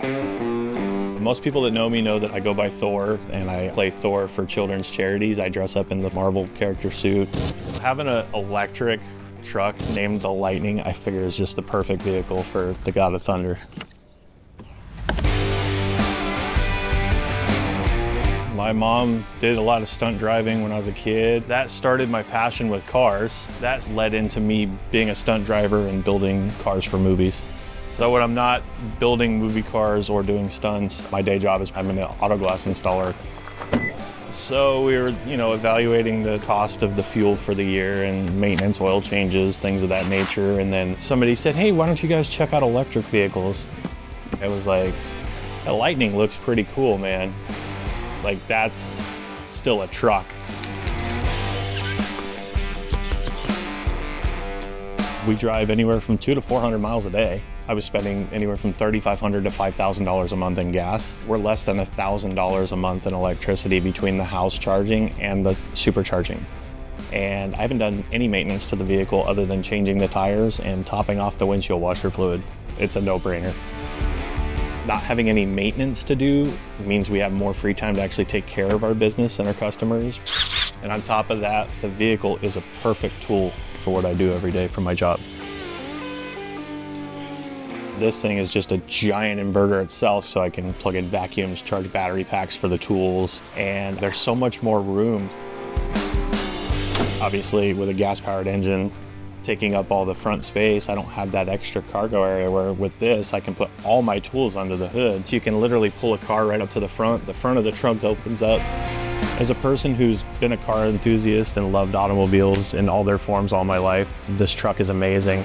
Most people that know me know that I go by Thor, and I play Thor for children's charities. I dress up in the Marvel character suit. Having an electric truck named the Lightning, I figure is just the perfect vehicle for the God of Thunder. My mom did a lot of stunt driving when I was a kid. That started my passion with cars. That led into me being a stunt driver and building cars for movies. So when I'm not building movie cars or doing stunts, my day job is I'm an auto glass installer. So we were, evaluating the cost of the fuel for the year and maintenance, oil changes, things of that nature. And then somebody said, hey, why don't you guys check out electric vehicles? I was like, the Lightning looks pretty cool, man. Like, that's still a truck. We drive anywhere from 200 to 400 miles a day. I was spending anywhere from $3,500 to $5,000 a month in gas. We're less than $1,000 a month in electricity between the house charging and the supercharging. And I haven't done any maintenance to the vehicle other than changing the tires and topping off the windshield washer fluid. It's a no-brainer. Not having any maintenance to do means we have more free time to actually take care of our business and our customers. And on top of that, the vehicle is a perfect tool for what I do every day for my job. This thing is just a giant inverter itself, so I can plug in vacuums, charge battery packs for the tools, and there's so much more room. Obviously, with a gas-powered engine, taking up all the front space, I don't have that extra cargo area, where with this, I can put all my tools under the hood. So you can literally pull a car right up to the front of the trunk opens up. As a person who's been a car enthusiast and loved automobiles in all their forms all my life, this truck is amazing.